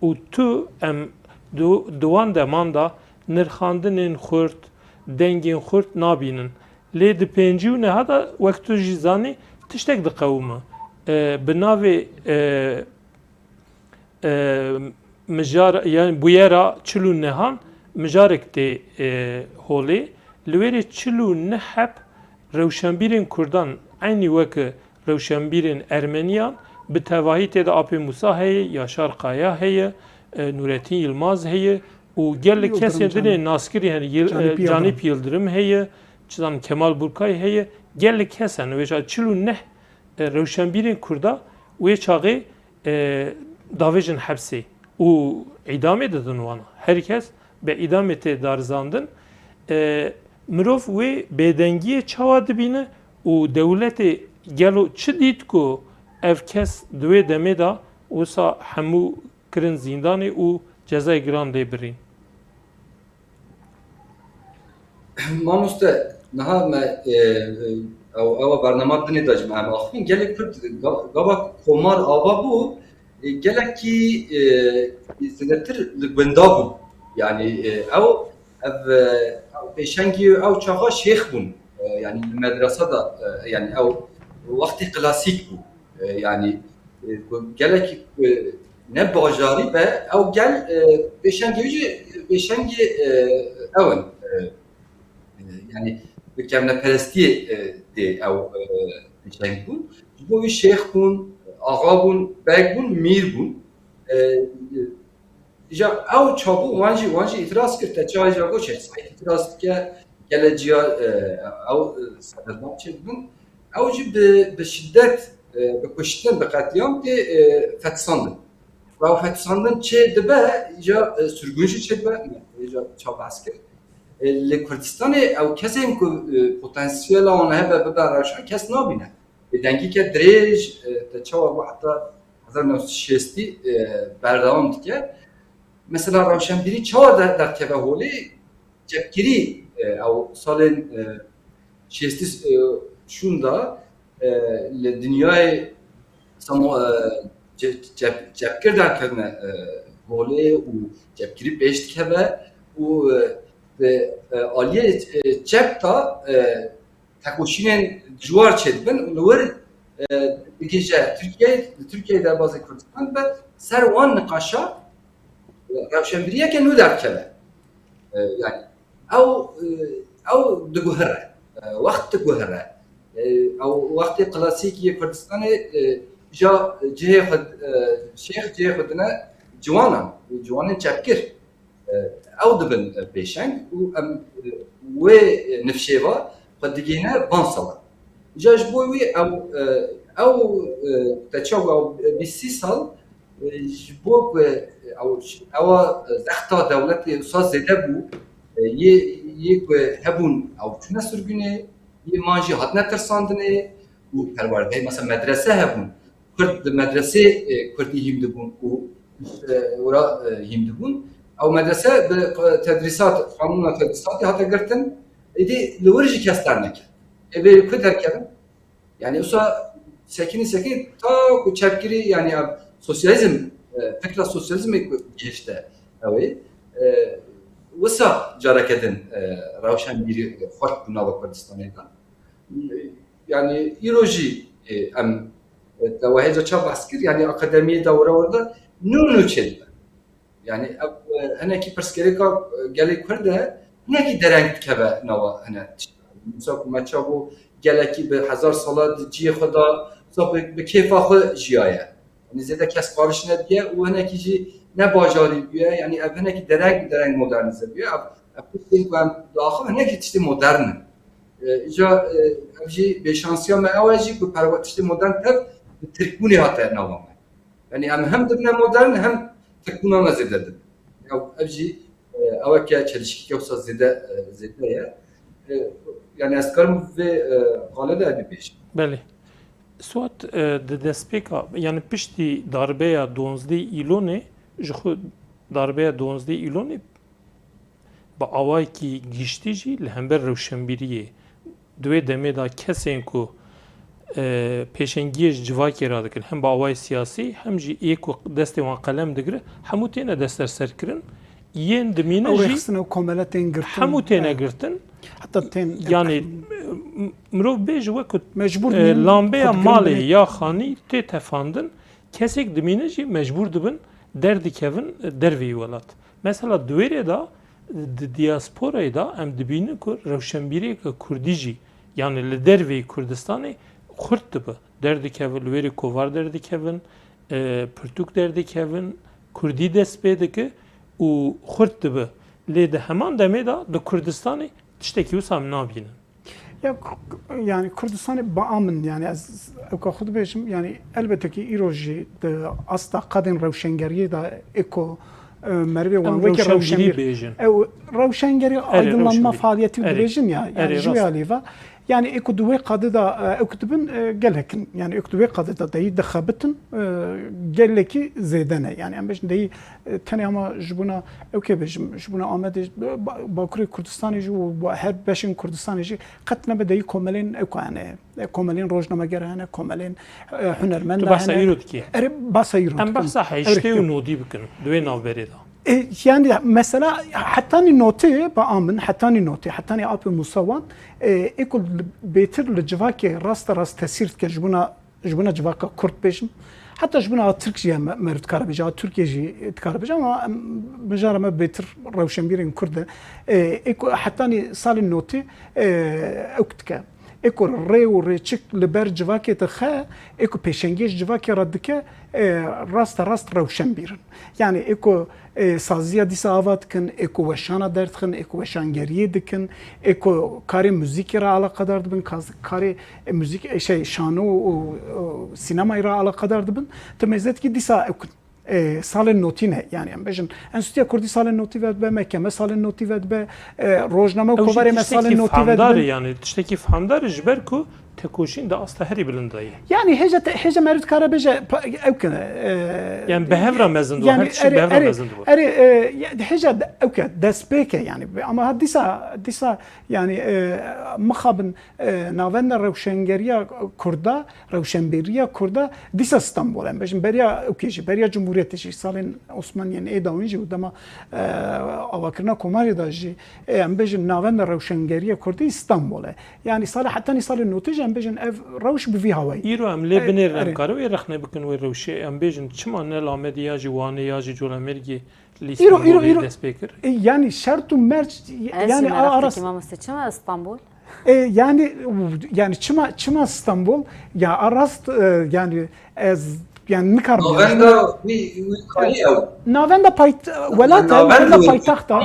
[SPEAKER 1] û tu em di wan deman da nirxandinên xurt dengên xurt nabînin لێ دپێنجی و نەهادا وەک تو ژی زانی تشتێک دقەومە بناوێ مجار yani buyera çilû nehan mijarek tê holê li wêrê çilû neheb rewşenbîrên Kurdan aynî weke rewşenbîrên Ermeniyan bi tevahî tê de Apê Musa heye, Yaşar Kaya heye, Nurettin Yılmaz heye û gelek kesên dinê naskirî yani Canîp Yıldırım heye, çizan Kemal Burkay heye, gelek kesen wêja çilû neh rewşenbîrên Kurda wê çaxê davêjin hepsê û îdamê didin wan. Herkes be îdamê tê darizandin. Mirov wê bêdengiyê çawa dibîne û dewletê gelo çi dît ku ev kes di wê demê da wisa hemû kirin zîndanê û cezayê giran lê birîn.
[SPEAKER 4] Mamoste niha me ew bername dinê de ji me em axivîn gelek Kurd gava komar ava bû gelekî zêdetir li gunda bû. Yani ew pêşengî ew çaxa şêx bûn. Yani medresa da yani ew wextê klasîk bû. Yani gelekî ne bajarî be ew gel pêşengî jî pêşengî ew in. Yani bi kevneperestiyê tê ew pêşeng bûn. Ji bo wî şêx bûn, axa bûn, bek bûn, mîr bûn. Ja ew çabû wan jî îtiraz kir te çavê ja goçe îtiraz dike geleciya ew sebebdan çêdibin. Ew jî bi şiddet bi kuştin bi qetiyam tê fetsandin. Ew fetsandin çê dibe ja sürgûn jî çê dibe ja çav behs kir. Li Kurdistanê ew kesên ku potansiyela wan hebe bibe rewşan kes nabîne. Dengîke dirêj te çawa bu heta 1960 berdewam dike. Mesela rewşenbîrî çawa derkeve holê cepgirî ew salên 60 şûnda li dinyayê cepgir derkevne holê û cepgirî pêş dikeve û aliyê cep da tekoşînên dijwar çêdibin û li wir digije Tirkiyeyê derbasê Kurdistan be ser wan niqaşa rewşenbîriyeke nû derkeve. Yani ew diguhere, wext diguhere. Ew wextê klasîkî Kurdistanê ja cihê xwe şêx cihê xwe dine ciwanan û ciwanên çepgir. Ew dibin pêşeng û em wê nifşêva xwe digihîne van sala. Ja ji bo wî ew te çawa 20 sal ji bo ku ewa zexta dewletê wisa zêde bû yê ku hebûn ew çûne sürgûnê yê man jî hatine tirsandinê û perwerdeyê mesela medrese hebûn. Kurd di medresê Kurdî hîm dibûn û wera hîm dibûn. Ew medrese bi tedrîsat qanûna tedrîsatê hate girtin êdî li wir jî kes derneke. Evê ku derkevin yani wisa sekinî ta ku çepgirî yani sosyalizm fikra sosyalizmê ku gihişte ew ê wisa careke din rewşenbîrî fark bû nava Kurdistanê de. Yani îro jî em dewehêja çav behs kir yani akademiyê dewra werde nû çêdibe. Yani hinekî pirsgirêka gelê Kurd de hinekî dereng dikeve nava hine mesela ku me çabû gelekî bi hezar sala di ciyê xwe da bi kêfa xwe jiyaye. Yani zêde kes xwarin nediye û hinekî jî ne bajarî bûye yani ev hinekî dereng modernize bûye. Ev tiştên ku em diaxivin hinekî tiştê modern in. Îja ev jî bêşansiya me ew e jî ku perwe tiştê modern tev bi tirkbûnê hate nava me. Yani em hem dibine modern hem tirkbûna me zêde dibin. Ev jî eweke çelişkî wisa zêde ye. Yani ez karim vê qale de bibêjim.
[SPEAKER 1] Belê. Suat di destpêka yani piştî darbeya 12 îlonê ji xwe darbeya 12 îlonê bi awayekî giştî jî li hember rewşenbîriyê di wê demê da kesên ku pêşengiyê ji civakê radikin hem bi awayê siyasî hem jî ê ku destê wan qelem digire hemû têne desteserkirin yên dimîne
[SPEAKER 2] ew
[SPEAKER 1] jî
[SPEAKER 2] rêxistin ew komeletên girtin
[SPEAKER 1] hemû têne girtin
[SPEAKER 2] heta tên
[SPEAKER 1] yani مرو بیج وقت
[SPEAKER 2] مجبور
[SPEAKER 1] لامبه مالی یا خانی تی تفاندن کسیک دمینه جی مجبور دبن دردی کevin dervi ولات مثلا دویره دا دیاسپورای دا ام دبینه که روشنبیری که کردی جی yani li dervi Kurdistan'ı kurt dibe derdi kevin veri kovar derdi kevin Pürtük derdi kevin Kurdi despedeki u kurt dibe li de hemen deme da de Kurdistan'ı tişteki usam nabinin.
[SPEAKER 2] Ya yani Kürdistan'ı bağımın yani az evka beşim yani elbette ki İroji de asla kadın revşengeriye da eko merve olan veki revşengeri. Revşengeri aydınlanma faaliyeti dibêjin ya yani juyaliva yani eko duve kadı da ekutubun gelekin yani eko kadı da deyi dexabitin geleki zedene yani em beşin deyi tane ama jbuna evke beşim jbuna Ahmet Bakuri Kürdistan'ı ju her beşin Kürdistan'ı qatna bedeyi komelin eko yani komelin rojnamegerane komelin hunermend
[SPEAKER 1] tu bahsa yürüt ki
[SPEAKER 2] bahsa yürüt
[SPEAKER 1] em bahsa işte u nodi bikin duve navberi da
[SPEAKER 2] yani mesela hattani noti bağımın hattani noti hattani apı musavan ekol betir le civaki rast tesirt ke jbuna civaka Kürt beşim hatta jbuna Türkçe merit karabıca Türkiye'ci karabıca ama bejarama betir revşenbirin Kürde eko hattani salin noti oktka eko re و reçik liber civaki tıxa eko peşengeç civaki raddike rast revşenbirin yani eko سازیا دیسا آوات کن اکو وشانا درد کن اکو وشانگریه دکن اکو کاری موزیکی را علاقه دار دبن کاری موزیک şey şano و سینمایی را علاقه دار دبن تمزد کی دیسا اکن سال نوتی نه یعنی ام بجن انستیا کردی سال نوتی ود به مکه سال نوتی ود به روزنامه کوباری مثال نوتی ود
[SPEAKER 1] yani tişteki famdar jber ku tekoşin de asla heri bilindayı.
[SPEAKER 2] Yani hece merit karabeje evken
[SPEAKER 1] yani behevra mezundu her şey behevra mezundu.
[SPEAKER 2] Hece evken despeke yani ama disa yani mekhabın navenda revşengeriya Kurda revşenberiya Kurda disa İstanbul em bejin beriya evkeji beriya Cumhuriyeti salin Osmaniye'nin edawinci udama avakirna komari da ji em bejin navenda revşengeriya Kurda İstanbul'e yani salih hatta salin notice بيجن روش بفي هواي
[SPEAKER 1] يرو ام لبنير ام كارو يرخنا بكن وروشي ام بيجن چما نلامد ياجي وانه ياجي جول امريكي
[SPEAKER 2] يرو يعني شرط مرج
[SPEAKER 3] يعني arası çama İstanbul
[SPEAKER 2] yani çima İstanbul ya arast yani yani ne kadar Navenda paytahta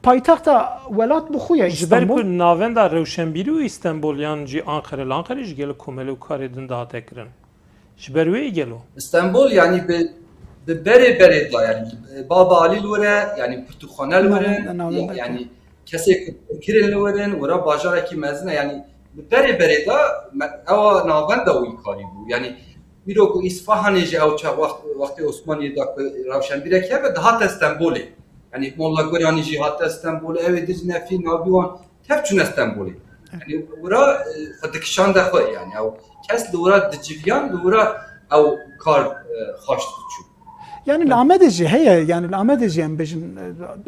[SPEAKER 2] paytahta velat bu xuya İstanbul.
[SPEAKER 1] Jber navenda Rewşenbîrî û İstanbul yan jî Ankara jî gelo komelo karedin daha tekirin. Jber wê gelo.
[SPEAKER 4] İstanbul yani be bere da yani Baba Ali lore yani Portuxanel lore yani kesek kirin lore ora bajaraki mezne yani bere da ava navenda u kari bu yani Miroko İsfahan'ı ev vakti Osmaniye'de Rewşenbîrê ke daha da İstanbul'e yani Molla Goryani cihatta İstanbul'e evediz nefi nabiwan tefçün İstanbul'e yani ora fadikşan da koy yani o kes ora diciviyan ora o kar hoş tutu
[SPEAKER 2] yani l'amedeci heye yani l'amedeci em bejin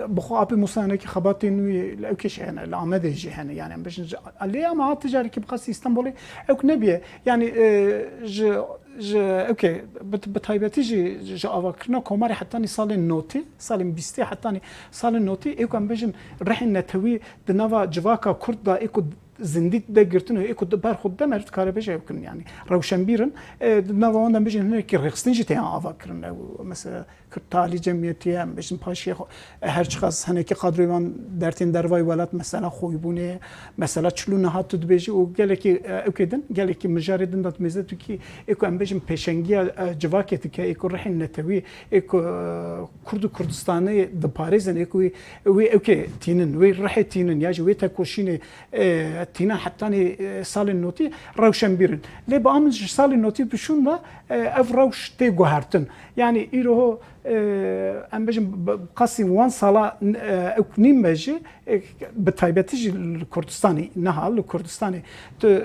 [SPEAKER 2] bu abi Musa'nın ki xabatin ve evkeş yani l'amedeci yani em bejin ali ama ticari ki bqas İstanbul'e ek nebiye yani اوكي بتايبتي جي افكرنا كوماري حتى صال النوتي صال بيستي حتى صال النوتي ايكو ام بيجن رحن نتوي دنافا جواكا كردا ايكو زنديت ده قرتنه ايكو بار خد مرت كاربيجا يمكن يعني روشنبيرن دنافا وندم بيجن هناك رخصتنجي تي افكرنا مثلا كرتالي جمعيتي ام بيجن باشي هر چقاس هناكي قادريوان درتين درواي ولات مثلا خويبونه مثلا چلو نهات تدبيجي و گلكي اوكيدن گلكي مجاردن دات مزتو كي ايكو ام بيجن peşengiya civaketi ki eko rehin netevi eko Kurdistan'ı da Paris'in eko ve okey tinin ve rahat tinin ya ve takoşini tina hatta ni salin noti Rewşenbîrîn le bağımız salin noti bişunda ev rawş te guhartin yani iro ام بجم قصي وان صلا اكنيم بجي بتايبتي الكردستاني نها الكردستاني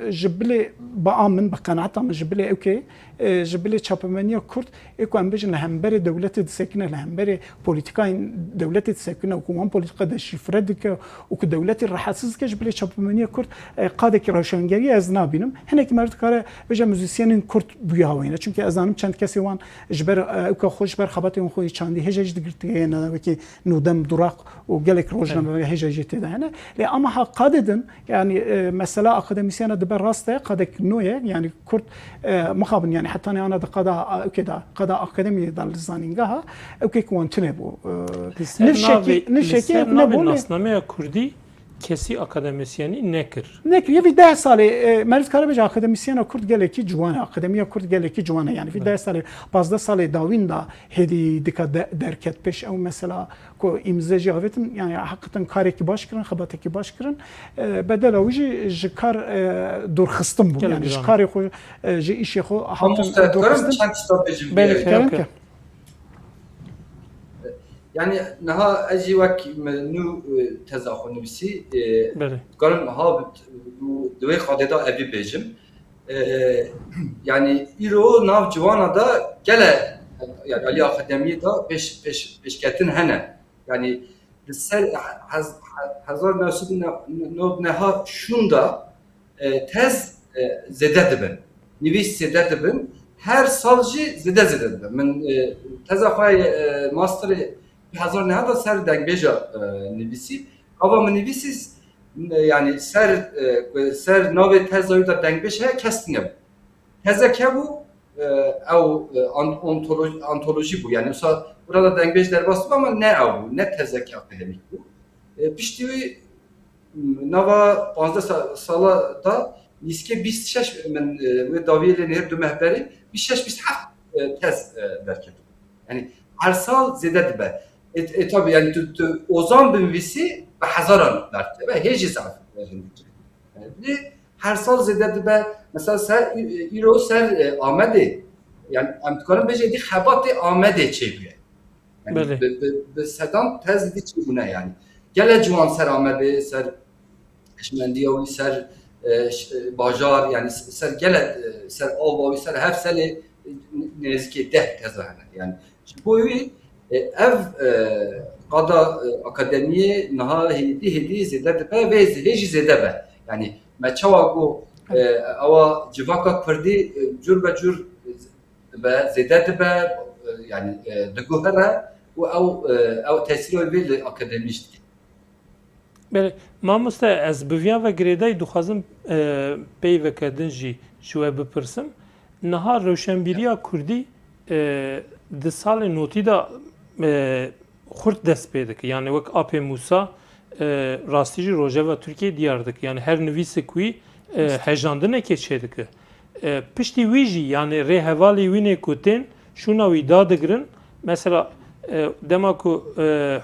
[SPEAKER 2] جبلي بامن بقناعتهم جبلي اوكي جبلي تشابمانيا كرد اكو ام بجن همبري دولت ساكنه همبري بوليتيكاين دولت ساكنه وكمان بوليتيكا دشفردك وك دولت الرحاسس جبلي تشابمانيا كرد قادك روشنگری از نابینم هنك مرد کار بجا موزیسین کرد بیاوینه چون که ازانم چند کسی وان جبر اوك خوش بر خباتي خوي چاندي هجج دغرتي انا وكي نودم دراق وقالك روجنا هجج تدا هنا لا اما قاددن يعني مساله اكاديميسيان دبر راسته قادك نويه يعني كرد مخابن يعني حتى انا قضاء كده قضاء اكاديمي دال زانينغها اوكي كوانتنبو نشكي
[SPEAKER 1] نبو ناسنامه كردي کسی اکادمیسیانی نکر.
[SPEAKER 2] نکر یه 10 ساله مرز کار بج اکادمیسیان کرد گله کی جوانه اکادمیا کرد گله کی جوانه yani 10 ساله 15 ساله داوین دا هدی دکا درکت پیش او مثلا کو امزاج جاوتن yani hakikaten kare ki baş kirin xabate ki baş kirin bedel oji jikar dur xistim bu yani jikar xo ji işi xo
[SPEAKER 4] hatın dur xistim çant stratejim
[SPEAKER 2] belki
[SPEAKER 4] يعني نها اجي وك نو تزاخو نفسي قالن ها دوي قاددا ابي بيجم يعني ايرو ناف جوانا دا جلا يعني علي اكاديميه دا بيش كاتن هنا يعني السر هزار ناسب نها شوندا تز زده دبن نويس زده دبن her salcı zede من تزاخو ماستر هزار نه دا سر دنگبیجا نویسی اما من نویسیز yani ser nave tezayı da dengbeş he kestinge teze ke bu ev antoloji bu yani mesela burada dengbeşler bastı ama ne ev bu ne teze ke akademik bu piştiği nava 15 sala da niske 26 men ve daviyeleri her dümehberi 26 tez derket yani her sal zede be tabii yani ozan binvisi ve hazaran dertte ve heci zarf yani her sal zede be mesela ser iro ser Ahmedi yani amtkarın bece di habati Ahmedi çeviyor yani be sedan tez di çevuna yani gele cuan ser Ahmedi ser eşmendiyavi ser bajar yani ser gele ser albavi ser her seli nezki de tezahane yani bu ev qada akademiye naha hedi zede be ve heci zede be yani meçava go ava civaka kurdi cür be cür be zede be yani de gohara ve ev tesir ve akademişti.
[SPEAKER 1] Bele mamosta ez bivya ve greday duxazim pey ve kedin jî şuwe bipirsim naha roşenbiriya Kurdî di salê notî da xurt dest pê dike yani wek Apê Musa rastî jî Rojava Tirkiye diyar dike yani her nivîsek wî hejandinekê çê dike piştî wî jî yani rê hevalê wînê ku tên şûna wî da digirin mesela dema ku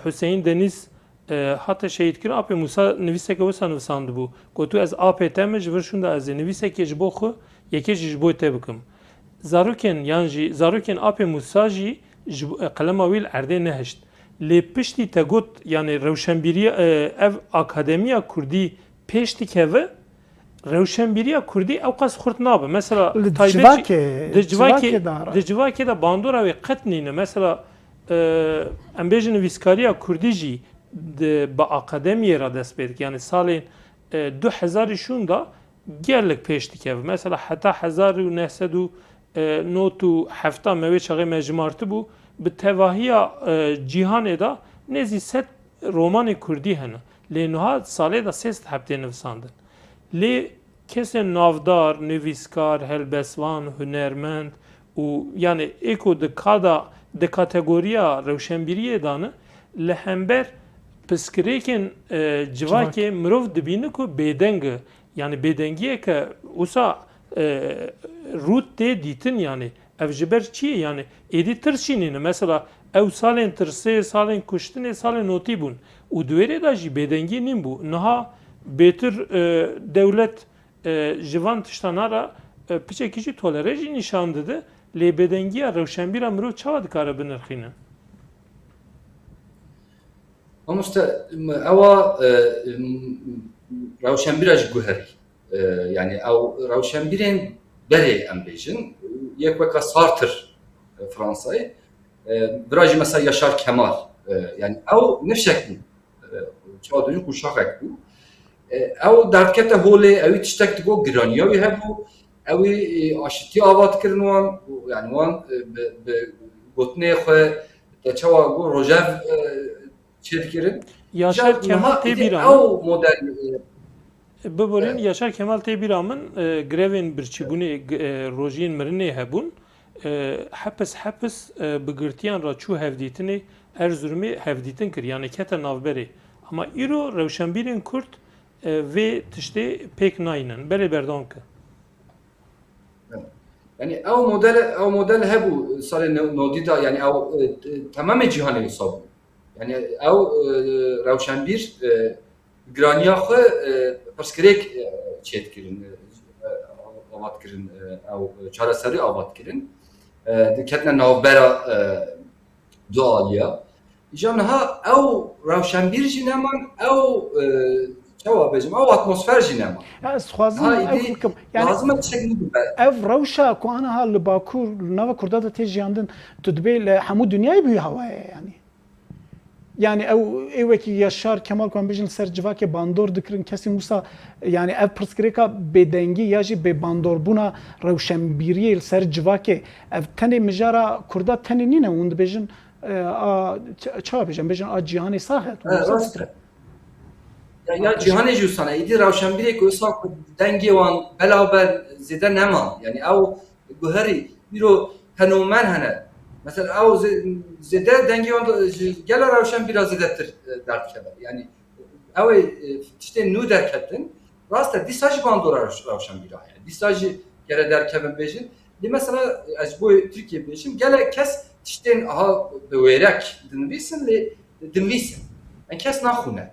[SPEAKER 1] Hüseyin Deniz hatta şehit kirin Apê Musa nivîseke wisa nivisandibû ku tu ez Apê te me ji vir şûnda ez ê nivîsekê ji bo xwe yekê jî ji bo te bikim zarokên yan jî zarokên Apê Musa jî ji qelema wî li erdê nehişt lê piştî te got yani rewşenbîriya ev akademiya Kurdî pêş dikeve rewşenbîriya Kurdî ew qas xurt nabe mesela di civakê de bandora wê qet nîne mesela em bêjin nivîskariya Kurdî jî bi akademiyê ra dest pê dike yani salên 2000 da gelek pêş dikeve mesela heta 1970 me wê çaxê me jimartibû bi tevahiya cîhanê da nezî 100 romanê Kurdî hene lê niha salê da 3 heftê nivisandin lê kesên navdar nivîskar helbesvan hunermend û yani êko di kategoriya rewşenbîriyê danî li hember piskirêkên civakê mirov dibîne ku bêdeng yani bêdengiyeke wisa rût tê dîtin yani ev ji ber çi ye yani êdî tirşînîne mesela ew salên tirsê salên kuştinê salên notî bûn û duwêrê da jî bêdengî nîn bû niha bêtir dewlet ji van tiştan ra piçekî jî tolere jî nîşan dide lê bêdengiya rewşenbîra mirov çawa dikare binirxîne
[SPEAKER 4] Mamoste ewa rewşenbîra ji guherî. Yani ew rewşenbîrên berê em bêjin. Yek weka Sartre Fransayê. Bira jî mesela Yaşar Kemal. Yani ew nifşek bû. Çawa kuşakek bû. Ew derdkete holê, ew tiştek digot giraniya wî hebû. Ew aşitî ava dikirin wan. Yani wan bi gotinê xwe te çawa got rojev çê dikirin.
[SPEAKER 1] Yaşar Kemal Têbîramın
[SPEAKER 4] Ew model
[SPEAKER 1] ببرین یاشار کمال تیبیرامن گرevên birçîbûnê rojiyên mirinê hebûn hepis bigirtiyan ra çû hevdîtinê Erzurumê hevdîtin kir yani kete navberê ama îro rewşenbîrên Kurd vê tiştê pêk nayînin berê berdan ke.
[SPEAKER 4] Yani ew model hebû salê nodî da yani ew temamê cîhanê wisa bû. Yani ew rewşenbîr giraniya xwe pirsgirêk çê dikirin avat kirin ew çareserî avat kirin ketine navbera du aliya îjan niha ew rewşenbîr jî neman ew çawa bêjim ew atmosfer jî neman
[SPEAKER 2] Ez xwazim
[SPEAKER 4] ha
[SPEAKER 2] ev
[SPEAKER 4] îdî
[SPEAKER 2] bikim. Yani
[SPEAKER 4] lazim tişek bibe
[SPEAKER 2] ev rewşa ku aniha li Bakur li nava Kurda da tê jiyandin tu dibê li hemû dunyayê bûyî hewayê yani. Yani ew wekî Yaşar Kemal ku em bêjin ser civakê bandor dikirin kesên wisa yani ev pirsgirêka bêdengî ya jî bêbandorbûna rewşenbîriyê li ser civakê ev tenê mijara Kurda tenê nîne hûn dibêjin çawa bêjin bêjin a cîhanê sahet.
[SPEAKER 4] ya cîhanê jî wisa ne îdî rewşenbîrek wisa ku dengê wan belaber zêde neman yani ew guherî îro fenomen hene. Mesela ew zêde dengê wan gela rewşenbîra zêdetir derdkeve. Yani ew tiştên nû derketin rast e dîsa jî bandora rewşenbîra heye. Dîsa jî gere derkevin bêjin. Lê mesela ez bo Tirkiye bêjim gelek kes tiştên aha bi wêrek dinivîsin lê dinivîsin. Yani kes naxûne.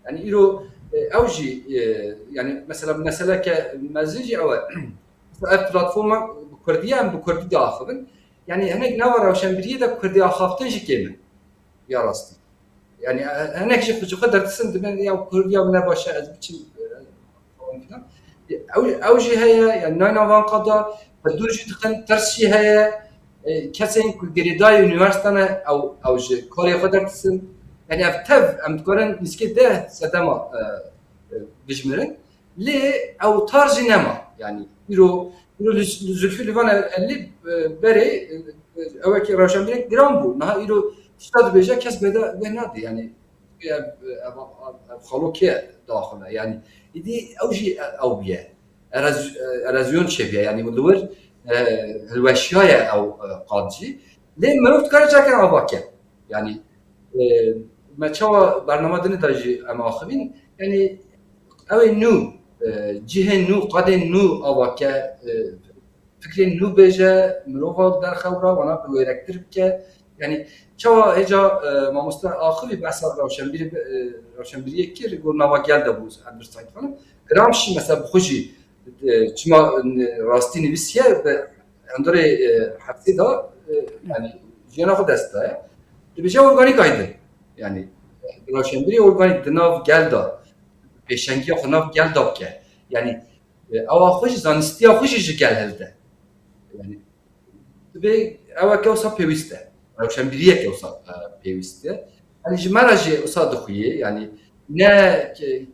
[SPEAKER 4] Yani îro ew jî yani mesela meseleke mezin jî ew e ev platforma bi Kurdî em bi Kurdî diaxivin. Yani hinek nava rewşenbîriyê de Kurdî axaftin jî kêmin ya rastî. Yani hinek jî xwe derdisin dibin ya Kurdiya min ne baş e ez biçim falan filan. Ew jî heye yani nayna van qada dur jî dikin tirs jî heye kesên ku gerîdayê üniversitene ew ji karê xwe derdisin. Yani ev tev em dikarin nîskê de sedema bijmirin lê ew tar jî nema yani îro Zülfü Livan elli berê evekî rewşenbîrek giran bû. Niha îro tişta dibêje kes bê nade yani ev xalokê daxile yani îdî ew jî ew bûye erozyon çêbiye yani li wir hilweşiyaye ew qad jî lê mirov dikare çakin avake yani me çawa bername dinê de jî em axivîn yani ew ê nû cihên nû qadên nû avake fikrên nû bêje mirova derxewra wana bi wêrektir bike yani çawa hêja mamoste axivî behsa rewşenbîriyê kir got nava gel de bû her bir sayt falan giram jî mesela bi xwe jî çima rastî nivîsiye bi hundirê hepsê da yani jiyana xwe dest daye dibêje organîk aydin yani rewşenbîrî organîk di nav gel da pêşengiya xwe nav gel da bike yani ewa xwe jî zanistiya xwe jî ji gel helde yani divê eweke wisa pêwîst e rewşenbîriyek wisa pêwîst e yani ji me re jî wisa dixuye yani ne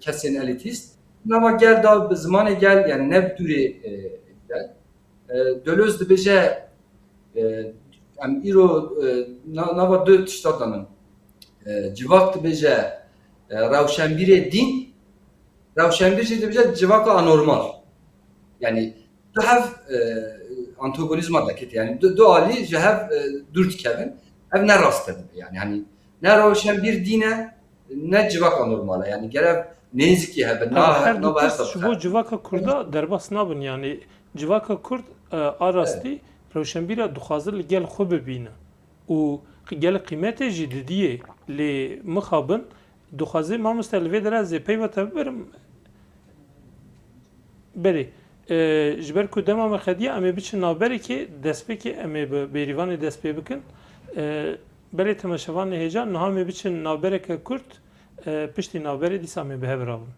[SPEAKER 4] kesên elîtîst nava gel da bi zimanê gel yani ne bi dûrê gel Deleuze dibêje em îro nava du tişta danin civak dibêje rewşenbîrê dîn rewşenbîr jî dibêje civaka anormal yani du hev antagonizma deket yani du alî ji hev dûr dikevin ev ne rast dibe yani hani ne rewşenbîr dîne ne civak anormal yani gerev nêzikî hebe
[SPEAKER 1] her du kes ji bo civaka Kurda derbas nabin yani civaka Kurd a rastî rewşenbîra dixwazir li gel xwe bibîne û gel qîmetê jî didiye lê mixabin dixwaze mamoste li vê derazê peyva te bibirim berê ji ber ku dema me xediye em ê biçin navberekê destpêkê em ê bi bêrîvanê dest pê bikin berê temeşevanê hêja niha em ê biçin navbereke Kurd piştî navberê dîsa me bi hev rabin.